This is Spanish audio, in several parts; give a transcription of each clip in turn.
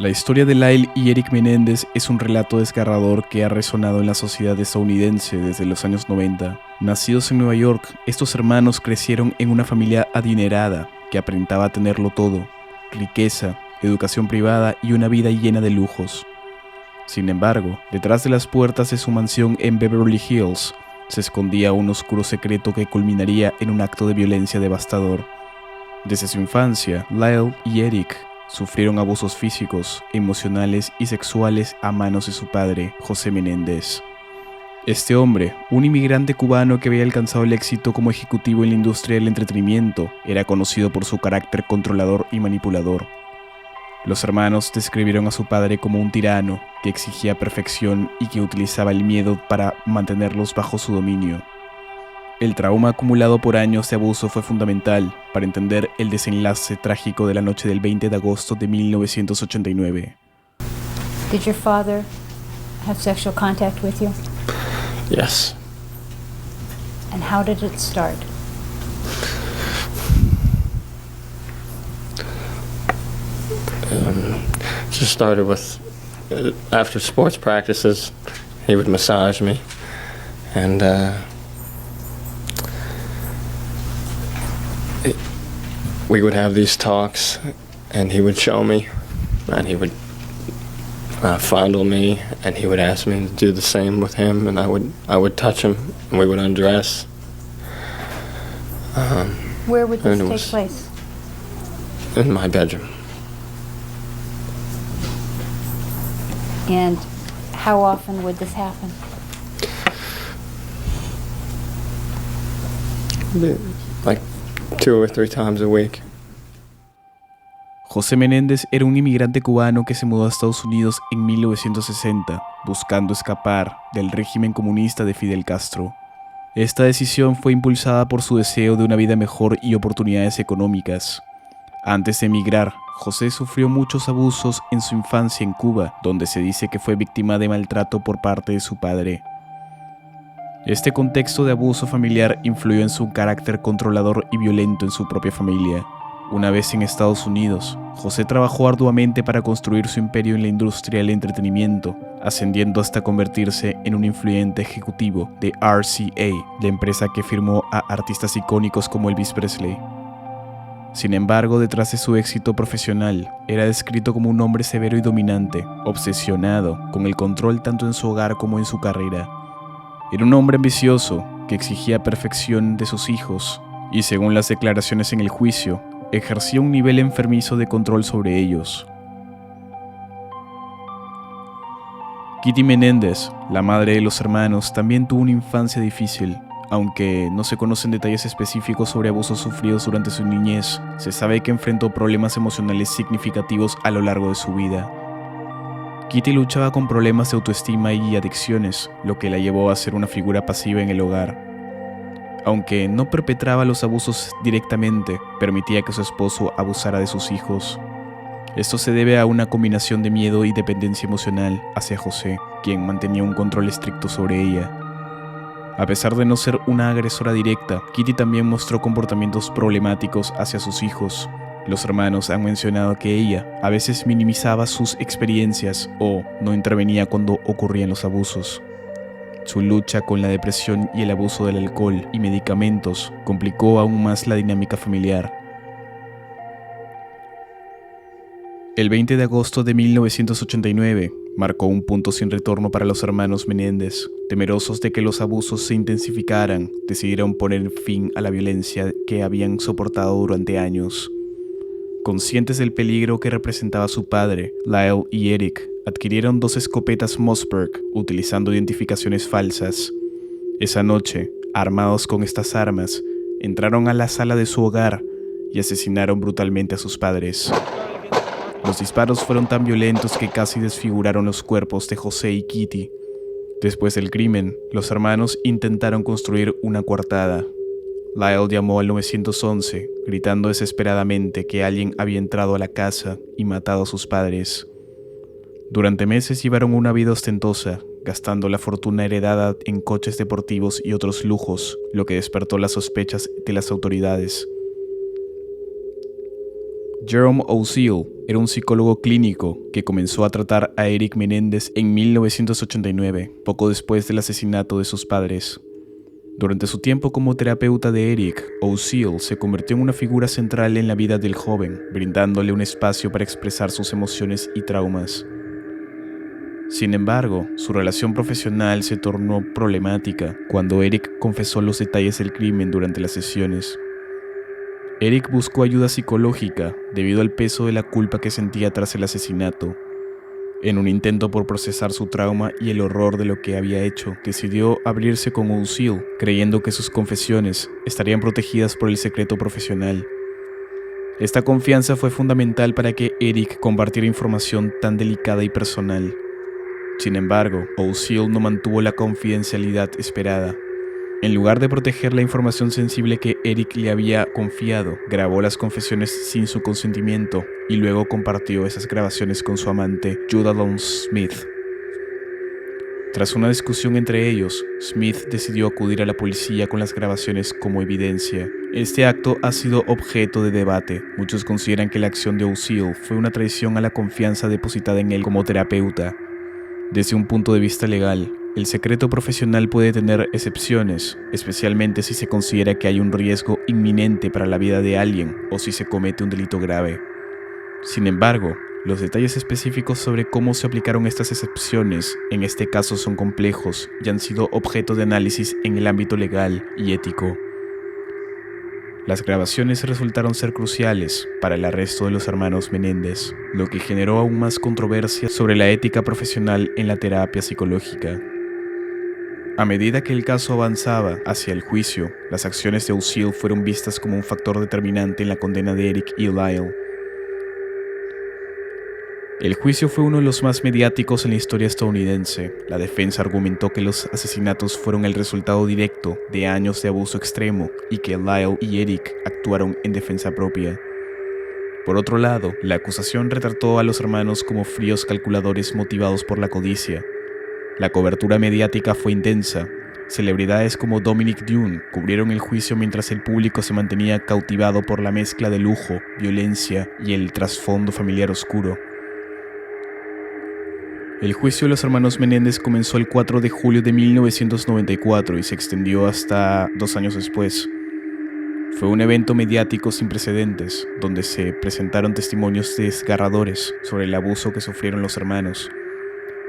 La historia de Lyle y Eric Menendez es un relato desgarrador que ha resonado en la sociedad estadounidense desde los años 90. Nacidos en Nueva York, estos hermanos crecieron en una familia adinerada que aparentaba tenerlo todo: riqueza, educación privada y una vida llena de lujos. Sin embargo, detrás de las puertas de su mansión en Beverly Hills se escondía un oscuro secreto que culminaría en un acto de violencia devastador. Desde su infancia, Lyle y Eric sufrieron abusos físicos, emocionales y sexuales a manos de su padre, José Menendez. Este hombre, un inmigrante cubano que había alcanzado el éxito como ejecutivo en la industria del entretenimiento, era conocido por su carácter controlador y manipulador. Los hermanos describieron a su padre como un tirano que exigía perfección y que utilizaba el miedo para mantenerlos bajo su dominio. El trauma acumulado por años de abuso fue fundamental para entender el desenlace trágico de la noche del 20 de agosto de 1989. Did your father have sexual contact with you? Yes. And how did it start? Just started with, after sports practices, he would massage me, and we would have these talks, and he would show me, and he would fondle me, and he would ask me to do the same with him, and I would touch him, and we would undress. Where would this and it take was place? in my bedroom. And how often would this happen? Like 2 or 3 times a week. José Menendez era un inmigrante cubano que se mudó a Estados Unidos en 1960, buscando escapar del régimen comunista de Fidel Castro. Esta decisión fue impulsada por su deseo de una vida mejor y oportunidades económicas. Antes de emigrar, José sufrió muchos abusos en su infancia en Cuba, donde se dice que fue víctima de maltrato por parte de su padre. Este contexto de abuso familiar influyó en su carácter controlador y violento en su propia familia. Una vez en Estados Unidos, José trabajó arduamente para construir su imperio en la industria del entretenimiento, ascendiendo hasta convertirse en un influyente ejecutivo de RCA, la empresa que firmó a artistas icónicos como Elvis Presley. Sin embargo, detrás de su éxito profesional, era descrito como un hombre severo y dominante, obsesionado con el control tanto en su hogar como en su carrera. Era un hombre ambicioso que exigía perfección de sus hijos y, según las declaraciones en el juicio, ejercía un nivel enfermizo de control sobre ellos. Kitty Menendez, la madre de los hermanos, también tuvo una infancia difícil. Aunque no se conocen detalles específicos sobre abusos sufridos durante su niñez, se sabe que enfrentó problemas emocionales significativos a lo largo de su vida. Kitty luchaba con problemas de autoestima y adicciones, lo que la llevó a ser una figura pasiva en el hogar. Aunque no perpetraba los abusos directamente, permitía que su esposo abusara de sus hijos. Esto se debe a una combinación de miedo y dependencia emocional hacia José, quien mantenía un control estricto sobre ella. A pesar de no ser una agresora directa, Kitty también mostró comportamientos problemáticos hacia sus hijos. Los hermanos han mencionado que ella a veces minimizaba sus experiencias o no intervenía cuando ocurrían los abusos. Su lucha con la depresión y el abuso del alcohol y medicamentos complicó aún más la dinámica familiar. El 20 de agosto de 1989 marcó un punto sin retorno para los hermanos Menendez. Temerosos de que los abusos se intensificaran, decidieron poner fin a la violencia que habían soportado durante años. Conscientes del peligro que representaba su padre, Lyle y Eric adquirieron 2 escopetas Mossberg utilizando identificaciones falsas. Esa noche, armados con estas armas, entraron a la sala de su hogar y asesinaron brutalmente a sus padres. Los disparos fueron tan violentos que casi desfiguraron los cuerpos de José y Kitty. Después del crimen, los hermanos intentaron construir una coartada. Lyle llamó al 911, gritando desesperadamente que alguien había entrado a la casa y matado a sus padres. Durante meses llevaron una vida ostentosa, gastando la fortuna heredada en coches deportivos y otros lujos, lo que despertó las sospechas de las autoridades. Jerome O'Seal era un psicólogo clínico que comenzó a tratar a Eric Menéndez en 1989, poco después del asesinato de sus padres. Durante su tiempo como terapeuta de Eric, O'Seal se convirtió en una figura central en la vida del joven, brindándole un espacio para expresar sus emociones y traumas. Sin embargo, su relación profesional se tornó problemática cuando Eric confesó los detalles del crimen durante las sesiones. Eric buscó ayuda psicológica debido al peso de la culpa que sentía tras el asesinato. En un intento por procesar su trauma y el horror de lo que había hecho, decidió abrirse con O'Seal, creyendo que sus confesiones estarían protegidas por el secreto profesional. Esta confianza fue fundamental para que Eric compartiera información tan delicada y personal. Sin embargo, O'Seal no mantuvo la confidencialidad esperada. En lugar de proteger la información sensible que Eric le había confiado, grabó las confesiones sin su consentimiento y luego compartió esas grabaciones con su amante, Judah Lone Smith. Tras una discusión entre ellos, Smith decidió acudir a la policía con las grabaciones como evidencia. Este acto ha sido objeto de debate. Muchos consideran que la acción de O'Seal fue una traición a la confianza depositada en él como terapeuta. Desde un punto de vista legal, el secreto profesional puede tener excepciones, especialmente si se considera que hay un riesgo inminente para la vida de alguien o si se comete un delito grave. Sin embargo, los detalles específicos sobre cómo se aplicaron estas excepciones en este caso son complejos y han sido objeto de análisis en el ámbito legal y ético. Las grabaciones resultaron ser cruciales para el arresto de los hermanos Menéndez, lo que generó aún más controversia sobre la ética profesional en la terapia psicológica. A medida que el caso avanzaba hacia el juicio, las acciones de O'Seal fueron vistas como un factor determinante en la condena de Eric y Lyle. El juicio fue uno de los más mediáticos en la historia estadounidense. La defensa argumentó que los asesinatos fueron el resultado directo de años de abuso extremo y que Lyle y Eric actuaron en defensa propia. Por otro lado, la acusación retrató a los hermanos como fríos calculadores motivados por la codicia. La cobertura mediática fue intensa. Celebridades como Dominic Dunne cubrieron el juicio mientras el público se mantenía cautivado por la mezcla de lujo, violencia y el trasfondo familiar oscuro. El juicio de los hermanos Menéndez comenzó el 4 de julio de 1994 y se extendió hasta 2 años después. Fue un evento mediático sin precedentes, donde se presentaron testimonios desgarradores sobre el abuso que sufrieron los hermanos.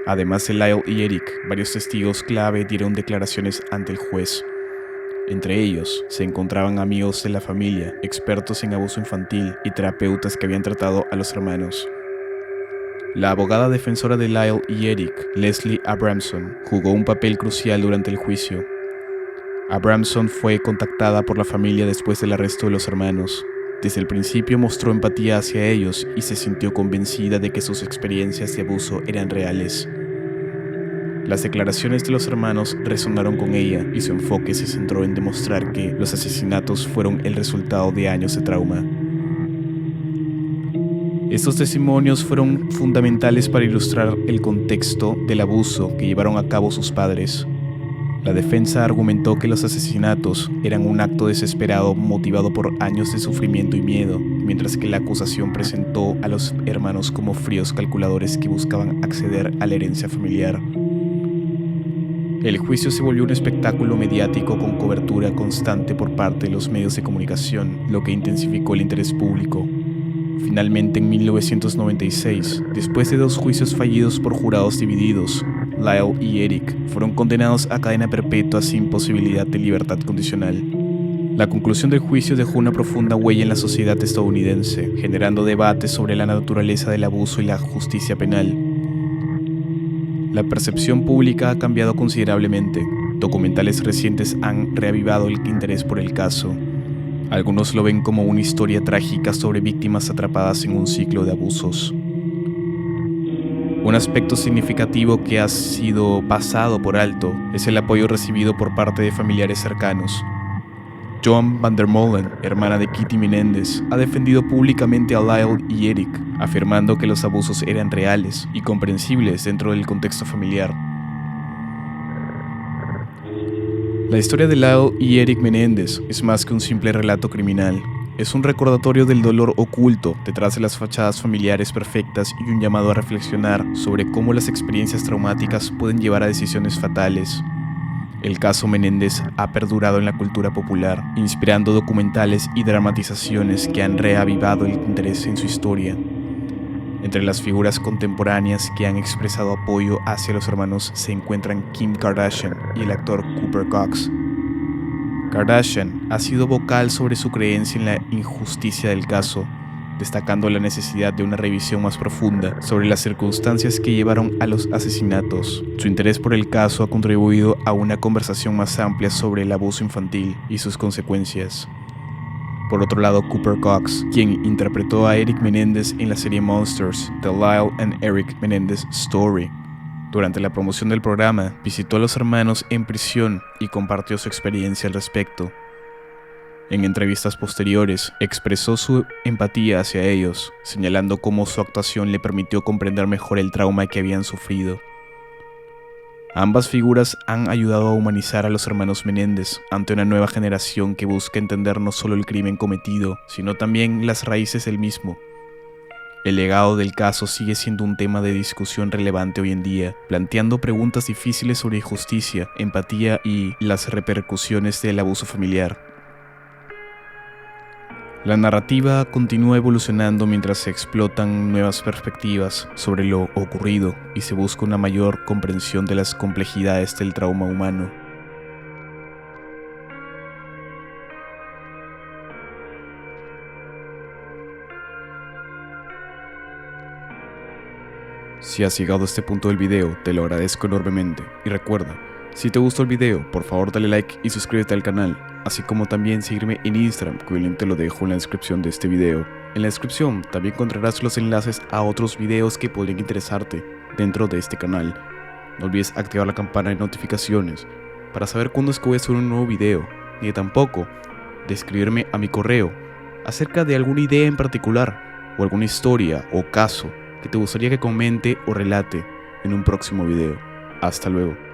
Además de Lyle y Eric, varios testigos clave dieron declaraciones ante el juez. Entre ellos se encontraban amigos de la familia, expertos en abuso infantil y terapeutas que habían tratado a los hermanos. La abogada defensora de Lyle y Eric, Leslie Abramson, jugó un papel crucial durante el juicio. Abramson fue contactada por la familia después del arresto de los hermanos. Desde el principio mostró empatía hacia ellos y se sintió convencida de que sus experiencias de abuso eran reales. Las declaraciones de los hermanos resonaron con ella y su enfoque se centró en demostrar que los asesinatos fueron el resultado de años de trauma. Estos testimonios fueron fundamentales para ilustrar el contexto del abuso que llevaron a cabo sus padres. La defensa argumentó que los asesinatos eran un acto desesperado motivado por años de sufrimiento y miedo, mientras que la acusación presentó a los hermanos como fríos calculadores que buscaban acceder a la herencia familiar. El juicio se volvió un espectáculo mediático con cobertura constante por parte de los medios de comunicación, lo que intensificó el interés público. Finalmente, en 1996, después de 2 juicios fallidos por jurados divididos, Lyle y Eric fueron condenados a cadena perpetua sin posibilidad de libertad condicional. La conclusión del juicio dejó una profunda huella en la sociedad estadounidense, generando debates sobre la naturaleza del abuso y la justicia penal. La percepción pública ha cambiado considerablemente. Documentales recientes han reavivado el interés por el caso. Algunos lo ven como una historia trágica sobre víctimas atrapadas en un ciclo de abusos. Un aspecto significativo que ha sido pasado por alto es el apoyo recibido por parte de familiares cercanos. Joan Van der Molen, hermana de Kitty Menéndez, ha defendido públicamente a Lyle y Eric, afirmando que los abusos eran reales y comprensibles dentro del contexto familiar. La historia de Lyle y Eric Menéndez es más que un simple relato criminal. Es un recordatorio del dolor oculto detrás de las fachadas familiares perfectas y un llamado a reflexionar sobre cómo las experiencias traumáticas pueden llevar a decisiones fatales. El caso Menéndez ha perdurado en la cultura popular, inspirando documentales y dramatizaciones que han reavivado el interés en su historia. Entre las figuras contemporáneas que han expresado apoyo hacia los hermanos se encuentran Kim Kardashian y el actor Cooper Cox. Kardashian ha sido vocal sobre su creencia en la injusticia del caso, destacando la necesidad de una revisión más profunda sobre las circunstancias que llevaron a los asesinatos. Su interés por el caso ha contribuido a una conversación más amplia sobre el abuso infantil y sus consecuencias. Por otro lado, Cooper Cox, quien interpretó a Eric Menéndez en la serie Monsters, The Lyle and Eric Menéndez Story. Durante la promoción del programa, visitó a los hermanos en prisión y compartió su experiencia al respecto. En entrevistas posteriores, expresó su empatía hacia ellos, señalando cómo su actuación le permitió comprender mejor el trauma que habían sufrido. Ambas figuras han ayudado a humanizar a los hermanos Menéndez ante una nueva generación que busca entender no solo el crimen cometido, sino también las raíces del mismo. El legado del caso sigue siendo un tema de discusión relevante hoy en día, planteando preguntas difíciles sobre justicia, empatía y las repercusiones del abuso familiar. La narrativa continúa evolucionando mientras se explotan nuevas perspectivas sobre lo ocurrido y se busca una mayor comprensión de las complejidades del trauma humano. Si has llegado a este punto del video, te lo agradezco enormemente. Y recuerda, si te gustó el video, por favor dale like y suscríbete al canal, así como también seguirme en Instagram, cuyo link te lo dejo en la descripción de este video. En la descripción también encontrarás los enlaces a otros videos que podrían interesarte dentro de este canal. No olvides activar la campana de notificaciones para saber cuándo es que voy a subir un nuevo video, ni tampoco de escribirme a mi correo acerca de alguna idea en particular, o alguna historia o caso que te gustaría que comente o relate en un próximo video. Hasta luego.